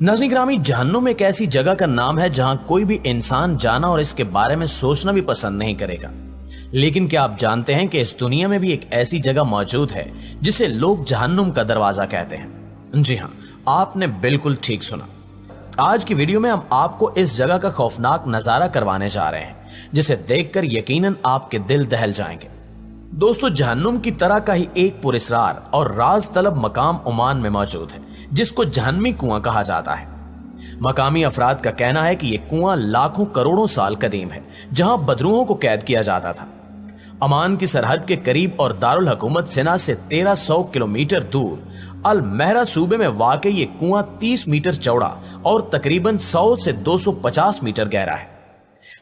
नाज़रीन ग्रामी, जहन्नुम एक ऐसी जगह का नाम है जहां कोई भी इंसान जाना और इसके बारे में सोचना भी पसंद नहीं करेगा। लेकिन क्या आप जानते हैं कि इस दुनिया में भी एक ऐसी जगह मौजूद है जिसे लोग जहन्नुम का दरवाजा कहते हैं? जी हां, आपने बिल्कुल ठीक सुना। आज की वीडियो में हम आपको इस जगह का खौफनाक नजारा करवाने जा रहे हैं, जिसे देखकर यकीनन आपके दिल दहल जाएंगे। दोस्तों, जहन्नुम की तरह का ही एक पुरस्कार और राज तलब मकाम ओमान में मौजूद है, जिसको जहन्नमी कुआं कहा जाता है। मकामी अफराद का कहना है कि यह कुआं लाखों करोड़ों साल कदीम है, जहां बदरूहों को कैद किया जाता था। ओमान की सरहद के करीब और दारुल हुकूमत सिना से 1300 किलोमीटर दूर अल महरा सूबे में वाक़ ये कुआं 30 मीटर चौड़ा और तकरीबन 100 से 250 मीटर गहरा है।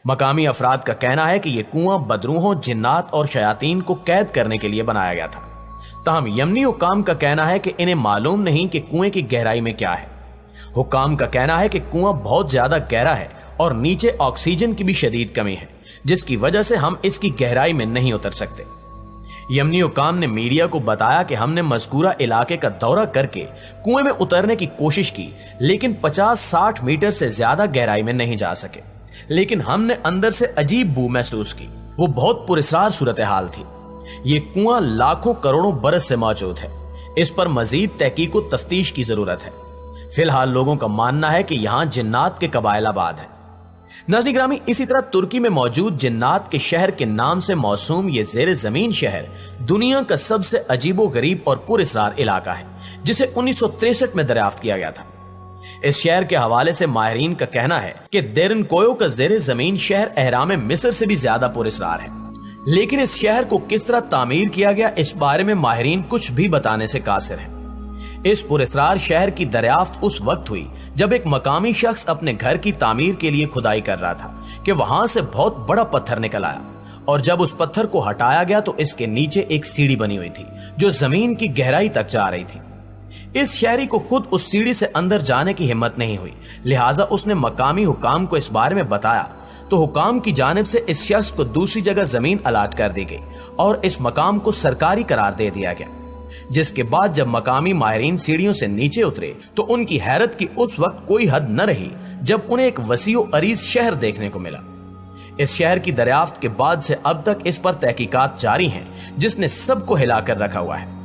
मकामी अफराद का कहना है कि यह कुआं बदरूहों, जिन्नात और शयातीन को कैद करने के लिए बनाया गया था। ताहम यमनी हुकाम का कहना है कि इन्हें मालूम नहीं कि कुएं की गहराई में क्या है। हुकाम का कहना है कि कुआं बहुत ज्यादा गहरा है और नीचे ऑक्सीजन की भी शदीद कमी है, जिसकी वजह से हम इसकी गहराई में नहीं उतर सकते। यमनी हुकाम ने मीडिया को बताया कि हमने मज़कूरा इलाके का दौरा करके कुएं में उतरने की कोशिश की, लेकिन 50-60 मीटर से ज्यादा गहराई में नहीं जा सके। लेकिन हमने अंदर से अजीब बू महसूस की। वो बहुत पुरस्कार सूरत हाल थी। ये कुआं लाखों करोड़ों बरस से मौजूद है। इस पर मजीद तहकीक व तफ्तीश की जरूरत है। फिलहाल लोगों का मानना है कि यहाँ जिन्नात के कबाइल आबाद हैं। नाज़रीन ग्रामी, इसी तरह तुर्की में मौजूद जिन्नात के शहर के नाम से मौसूम ये ज़ेरे ज़मीन शहर दुनिया का सबसे अजीबो गरीब और पुरस्कार इलाका है, जिसे 1963 में दरियाफ्त किया गया था। इस शहर के हवाले से माहिरीन का कहना है कि देरनकोयो का ज़ेरे ज़मीन शहर अहराम मिस्र से भी ज्यादा पुरस्कार है। लेकिन इस शहर को किस तरह तामीर किया गया, इस बारे में माहिरीन कुछ भी बताने से कासिर है। इस पुरस्कार शहर की दरियाफ्त उस वक्त हुई जब एक मकामी शख्स अपने घर की तामीर के लिए खुदाई कर रहा था कि वहां से बहुत बड़ा पत्थर निकल आया, और जब उस पत्थर को हटाया गया तो इसके नीचे एक सीढ़ी बनी हुई थी जो जमीन की गहराई तक जा रही थी। इस शहरी को खुद उस सीढ़ी से अंदर जाने की हिम्मत नहीं हुई, लिहाजा उसने मकामी हुकाम को इस बारे में बताया, तो हुकाम की जानिब से इस शख्स को दूसरी जगह जमीन अलाट कर दी गई और इस मकाम को सरकारी करार दे दिया गया। जिसके बाद जब मकामी माहिरीन सीढ़ियों से नीचे उतरे तो उनकी हैरत की उस वक्त कोई हद न रही जब उन्हें एक वसीओ अरीज शहर देखने को मिला। इस शहर की दरियाफ्त के बाद से अब तक इस पर तहकीकात जारी हैं, जिसने सबको हिलाकर रखा हुआ है।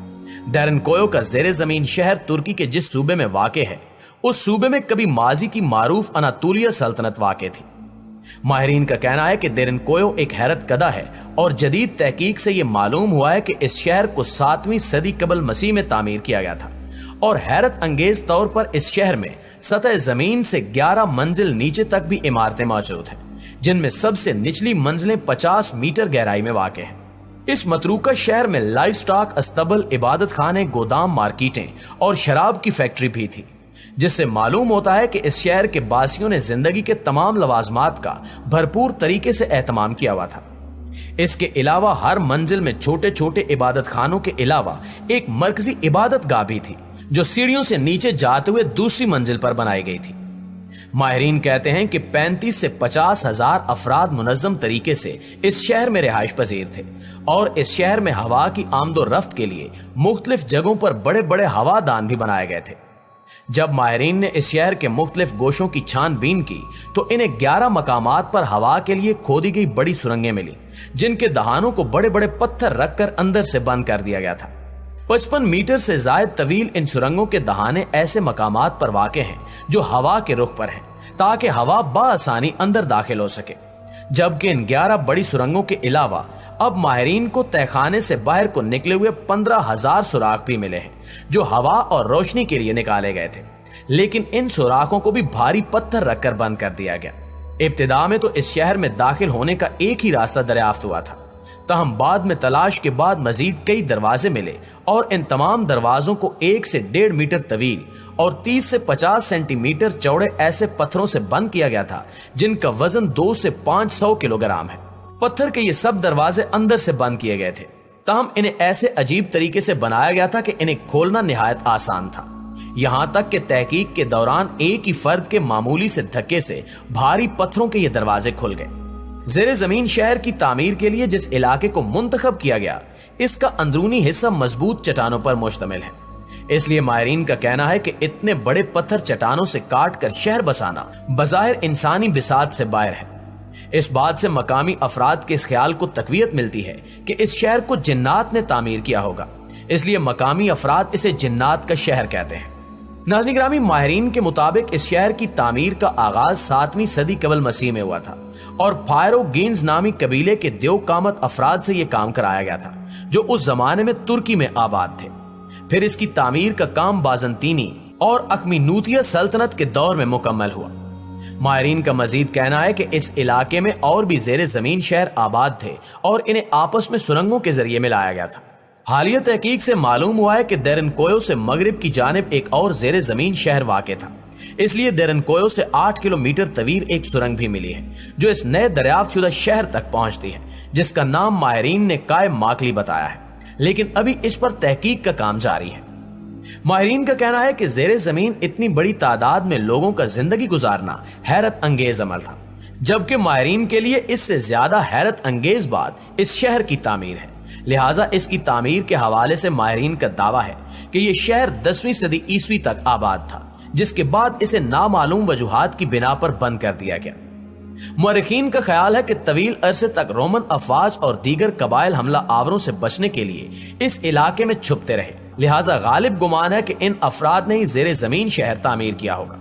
देरनकोयो का ज़ेरे ज़मीन शहर तुर्की के जिस सूबे में वाक़े है, उस सूबे में कभी माजी की मारूफ अनातोलिया सल्तनत वाक़े थी। माहिरीन का कहना है कि देरनकोयो एक हैरत कदा है और जदीद तहकीक से यह मालूम हुआ है कि इस शहर को 7वीं सदी कबल मसीह में तामीर किया गया था, और हैरत अंगेज तौर पर इस शहर में सतह जमीन से 11 मंजिल नीचे तक भी इमारतें मौजूद हैं, जिनमें सबसे निचली मंजिलें 50 मीटर गहराई में वाक़े हैं। इस मतरूका शहर में लाइफ स्टॉक, अस्तबल, इबादत खाने, गोदाम, मार्केटें और शराब की फैक्ट्री भी थी, जिससे मालूम होता है कि इस शहर के बासियों ने जिंदगी के तमाम लवाजमात का भरपूर तरीके से एहतमाम किया हुआ था। इसके अलावा हर मंजिल में छोटे छोटे इबादत खानों के अलावा एक मरकजी इबादत गाह भी थी, जो सीढ़ियों से नीचे जाते हुए दूसरी मंजिल पर बनाई गई थी। माहिरीन कहते हैं कि 35 से 50 हजार अफराद मुनज़्ज़म तरीके से इस शहर में रिहाइश पजीर थे, और इस शहर में हवा की आमदो रफ्त के लिए मुख्तलिफ जगहों पर बड़े बड़े हवादान भी बनाए गए थे। जब माहिरीन ने इस शहर के मुख्तलिफ गोशों की छानबीन की तो इन्हें 11 मकामात पर हवा के लिए खोदी गई बड़ी सुरंगें मिली, जिनके दहानों को बड़े बड़े पत्थर रखकर अंदर से बंद कर दिया गया था। 55 मीटर से जायद तवील इन सुरंगों के दहाने ऐसे मकामात पर वाक़े हैं जो हवा के रुख पर हैं, ताकि हवा बाआसानी अंदर दाखिल हो सके। जबकि इन 11 बड़ी सुरंगों के अलावा अब माहिरीन को तहखाने से बाहर को निकले हुए 15,000 सुराख भी मिले हैं, जो हवा और रोशनी के लिए निकाले गए थे। लेकिन इन सुराखों को भी भारी पत्थर रखकर बंद कर दिया गया। इब्तिदा में तो इस शहर में दाखिल होने का एक ही रास्ता दरियाफ्त हुआ था, ताहम बाद में तलाश के बाद मजीद कई दरवाजे मिले, और इन तमाम दरवाजों को 1 से 1.5 मीटर तवील और 30 से 50 सेंटीमीटर चौड़े ऐसे पत्थरों से बंद किया गया था, जिनका वजन 2 से 500 किलोग्राम है। पत्थर के ये सब दरवाजे अंदर से बंद किए गए थे, ताहम इन्हें ऐसे अजीब तरीके से बनाया गया था कि इन्हें खोलना निहायत आसान था। यहाँ तक कि तहकीक के दौरान एक ही फर्द के मामूली से धक्के से भारी पत्थरों के ये दरवाजे खुल गए। ज़ेरे ज़मीन शहर की तामीर के लिए जिस इलाके को मुंतखब किया गया, इसका अंदरूनी हिस्सा मजबूत चट्टानों पर मुश्तमिल है। اس لیے ماہرین کا کہنا ہے کہ اتنے بڑے پتھر چٹانوں سے کاٹ کر شہر بسانا بظاہر انسانی بساط سے باہر ہے۔ اس بات سے مقامی افراد کے اس خیال کو تقویت ملتی ہے کہ اس شہر کو جنات نے تعمیر کیا ہوگا، اس لیے مقامی افراد اسے جنات کا شہر کہتے ہیں۔ ناظرین گرامی، ماہرین کے مطابق اس شہر کی تعمیر کا آغاز 7ویں صدی قبل مسیح میں ہوا تھا اور فائرو گینز نامی قبیلے کے دیو قامت افراد سے یہ کام کرایا گیا تھا جو اس زمانے میں ترکی میں آباد تھے۔ پھر اس کی تعمیر کا کام بازنطینی اور اخمینوتیہ سلطنت کے دور میں مکمل ہوا۔ ماہرین کا مزید کہنا ہے کہ اس علاقے میں اور بھی زیر زمین شہر آباد تھے اور انہیں آپس میں سرنگوں کے ذریعے ملایا گیا تھا۔ حالیہ تحقیق سے معلوم ہوا ہے کہ دیرنکویو سے مغرب کی جانب ایک اور زیر زمین شہر واقع تھا، اس لیے دیرنکویو سے 8 کلومیٹر طویل ایک سرنگ بھی ملی ہے جو اس نئے دریافت شدہ شہر تک پہنچتی ہے، جس کا نام ماہرین نے کائے ماکلی بتایا ہے، لیکن ابھی اس پر تحقیق کا کام جاری ہے۔ ماہرین کا کہنا ہے کہ زیر زمین اتنی بڑی تعداد میں لوگوں کا زندگی گزارنا حیرت انگیز عمل تھا، جبکہ ماہرین کے لیے اس سے زیادہ حیرت انگیز بات اس شہر کی تعمیر ہے۔ لہٰذا اس کی تعمیر کے حوالے سے ماہرین کا دعویٰ ہے کہ یہ شہر 10ویں صدی عیسوی تک آباد تھا، جس کے بعد اسے نامعلوم وجوہات کی بنا پر بند کر دیا گیا۔ مورخین کا خیال ہے کہ طویل عرصے تک رومن افواج اور دیگر قبائل حملہ آوروں سے بچنے کے لیے اس علاقے میں چھپتے رہے، لہٰذا غالب گمان ہے کہ ان افراد نے ہی زیر زمین شہر تعمیر کیا ہوگا۔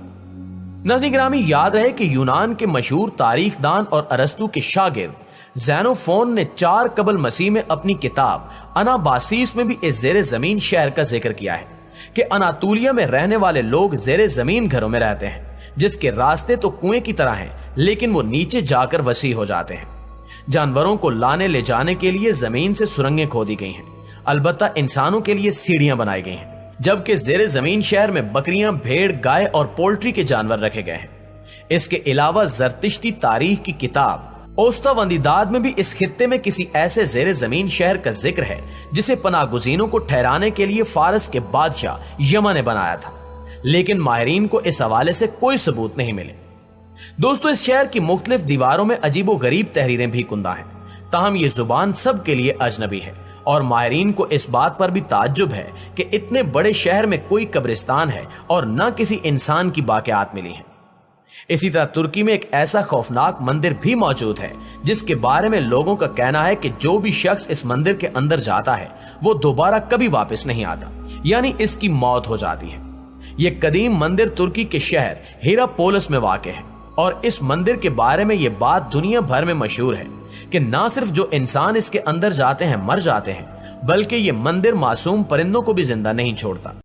ناظرین گرامی، یاد رہے کہ یونان کے مشہور تاریخ دان اور ارسطو کے شاگرد زینوفون نے 4 قبل مسیح میں اپنی کتاب اناباسیس میں بھی اس زیر زمین شہر کا ذکر کیا ہے کہ اناطولیہ میں رہنے والے لوگ زیر زمین گھروں میں رہتے ہیں، جس کے راستے تو کنویں کی طرح ہیں لیکن وہ نیچے جا کر وسیع ہو جاتے ہیں۔ جانوروں کو لانے لے جانے کے لیے زمین سے سرنگیں کھودی گئی ہیں، البتہ انسانوں کے لیے سیڑھیاں بنائی گئی ہیں، جبکہ زیر زمین شہر میں بکریاں، بھیڑ، گائے اور پولٹری کے جانور رکھے گئے ہیں۔ اس کے علاوہ زرتشتی تاریخ کی کتاب اوستا وندیداد میں بھی اس خطے میں کسی ایسے زیر زمین شہر کا ذکر ہے جسے پناہ گزینوں کو ٹھہرانے کے لیے فارس کے بادشاہ یما نے بنایا تھا، لیکن ماہرین کو اس حوالے سے کوئی ثبوت نہیں ملے۔ دوستو، اس شہر کی مختلف دیواروں میں عجیب و غریب تحریریں بھی کندہ ہیں، تاہم یہ زبان سب کے لیے اجنبی ہے اور ماہرین کو اس بات پر بھی تعجب ہے کہ اتنے بڑے شہر میں کوئی قبرستان ہے اور نہ کسی انسان کی باقیات ملی ہیں۔ اسی طرح ترکی میں ایک ایسا خوفناک مندر بھی موجود ہے جس کے بارے میں لوگوں کا کہنا ہے کہ جو بھی شخص اس مندر کے اندر جاتا ہے وہ دوبارہ کبھی واپس نہیں آتا، یعنی اس کی موت ہو جاتی ہے۔ یہ قدیم مندر ترکی کے شہر ہیراپولس میں واقع ہے اور اس مندر کے بارے میں یہ بات دنیا بھر میں مشہور ہے کہ نہ صرف جو انسان اس کے اندر جاتے ہیں مر جاتے ہیں، بلکہ یہ مندر معصوم پرندوں کو بھی زندہ نہیں چھوڑتا۔